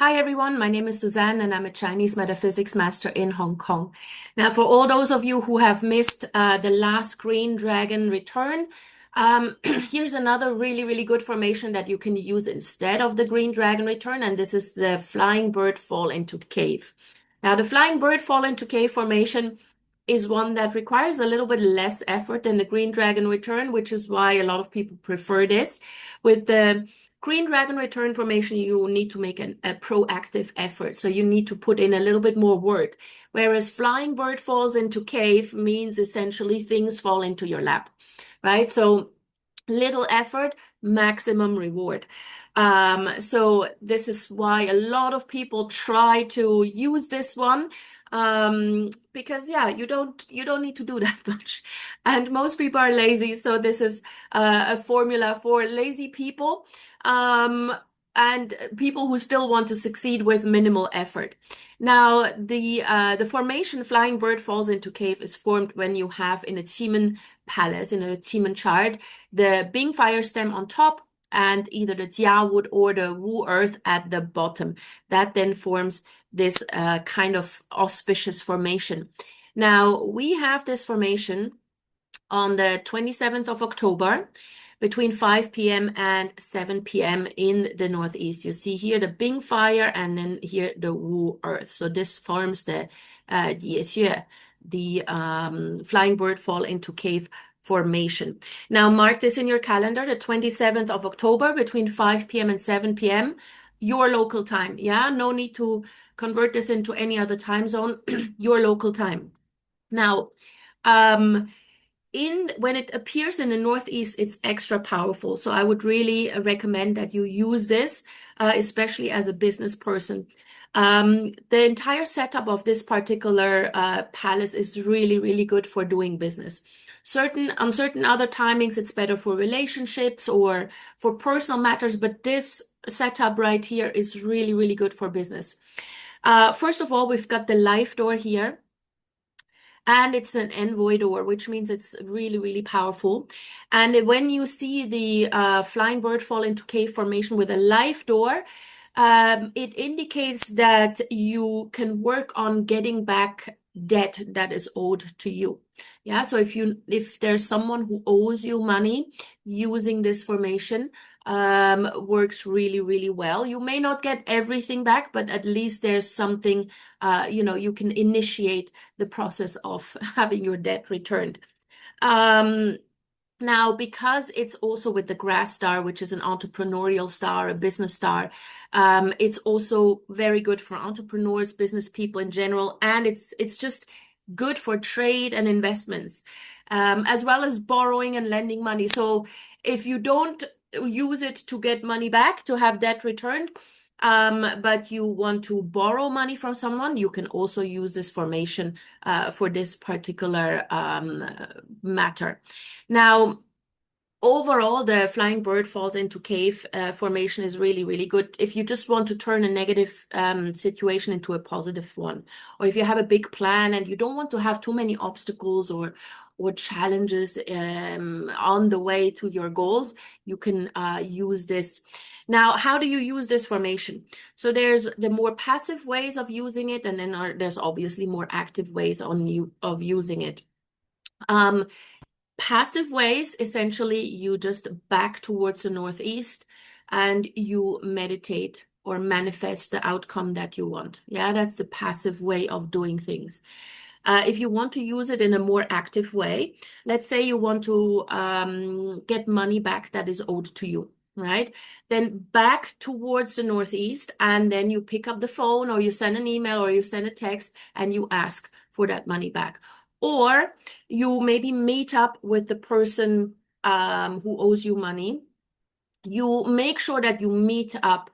Hi everyone, my name is Suzanne and I'm a Chinese metaphysics master in Hong Kong. Now, for all those of you who have missed the last Green Dragon return, here's another really good formation that you can use instead of the Green Dragon return, and this is the Flying Bird Fall into Cave. Now, the Flying Bird Fall into Cave formation is one that requires a little bit less effort than the Green Dragon return, which is why a lot of people prefer this. With the Green Dragon return formation, you need to make a proactive effort. So you need to put in a little bit more work. Whereas Flying Bird Falls into Cave means essentially things fall into your lap, right? So little effort, maximum reward. So this is why a lot of people try to use this one. Because yeah, you don't need to do that much. And most people are lazy, so this is a formula for lazy people. And people who still want to succeed with minimal effort. Now, the formation Flying Bird Falls into Cave is formed when you have in a Qimen palace, in a Qimen chart, the Bing fire stem on top and either the Jia wood or the Wu earth at the bottom. That then forms this kind of auspicious formation. Now, we have this formation on the 27th of October between 5 p.m. and 7 p.m. in the northeast. You see here the Bing fire and then here the Wu earth. So this forms the Jie, the Flying Bird Fall into Cave formation. Now mark this in your calendar, the 27th of October between 5 p.m. and 7 p.m. your local time. Yeah, no need to convert this into any other time zone, your local time. Now, when it appears in the northeast, it's extra powerful. So I would really recommend that you use this, especially as a business person. The entire setup of this particular palace is really good for doing business. On certain other timings, it's better for relationships or for personal matters, but this setup right here is really good for business. First of all, we've got the life door here. And it's an envoy door, which means it's really powerful. And when you see the Flying Bird Fall into Cave formation with a life door, it indicates that you can work on getting back debt that is owed to you. Yeah, so if there's someone who owes you money, using this formation works really well. You may not get everything back, but at least there's something, you can initiate the process of having your debt returned. Now, because it's also with the grass star, which is an entrepreneurial star, a business star, it's also very good for entrepreneurs, business people in general, and it's just good for trade and investments, as well as borrowing and lending money. So if you don't use it to get money back, to have debt returned, but you want to borrow money from someone, you can also use this formation for this particular matter. Now, overall, the Flying Bird Falls into Cave formation is really good if you just want to turn a negative situation into a positive one, or if you have a big plan and you don't want to have too many obstacles or challenges on the way to your goals, you can use this. Now, how do you use this formation? So there's the more passive ways of using it, and then there's obviously more active ways of using it. Passive ways, essentially, you just back towards the northeast and you meditate or manifest the outcome that you want. Yeah, that's the passive way of doing things. If you want to use it in a more active way, let's say you want to get money back that is owed to you, right? Then back towards the northeast, and then you pick up the phone or you send an email or you send a text and you ask for that money back. Or you maybe meet up with the person who owes you money. You make sure that you meet up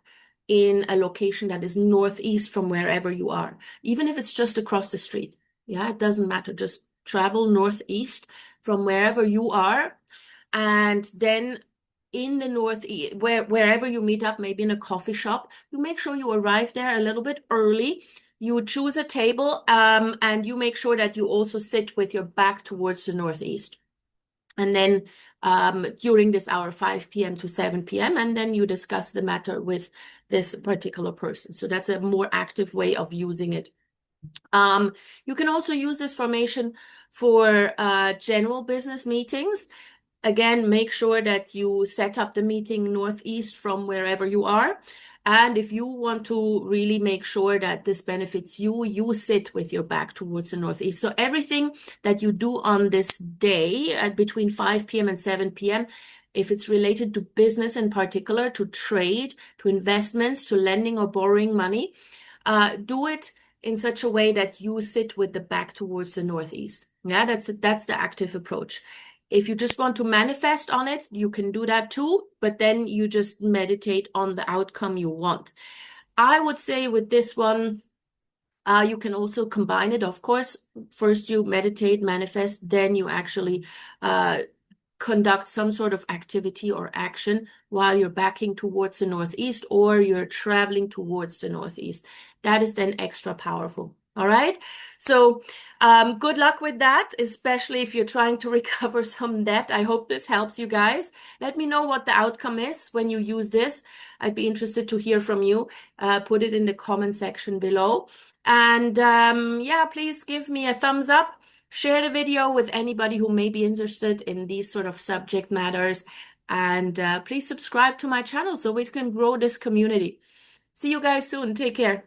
in a location that is northeast from wherever you are, even if it's just across the street. Yeah, it doesn't matter. Just travel northeast from wherever you are. And then in the northeast, wherever you meet up, maybe in a coffee shop, you make sure you arrive there a little bit early. You choose a table and you make sure that you also sit with your back towards the northeast. And then during this hour, 5 p.m. to 7 p.m., and then you discuss the matter with this particular person. So that's a more active way of using it. You can also use this formation for general business meetings. Again, make sure that you set up the meeting northeast from wherever you are. And if you want to really make sure that this benefits you, you sit with your back towards the northeast. So everything that you do on this day at between 5 p.m. and 7 p.m., if it's related to business in particular, to trade, to investments, to lending or borrowing money, do it in such a way that you sit with the back towards the northeast. Yeah, that's the active approach. If you just want to manifest on it, you can do that too, but then you just meditate on the outcome you want. I would say with this one, you can also combine it. Of course, first you meditate, manifest, then you actually conduct some sort of activity or action while you're backing towards the northeast or you're traveling towards the northeast. That is then extra powerful. All right. So good luck with that, especially if you're trying to recover some debt. I hope this helps you guys. Let me know what the outcome is when you use this. I'd be interested to hear from you. Put it in the comment section below. And yeah, please give me a thumbs up. Share the video with anybody who may be interested in these sort of subject matters. And please subscribe to my channel so we can grow this community. See you guys soon. Take care.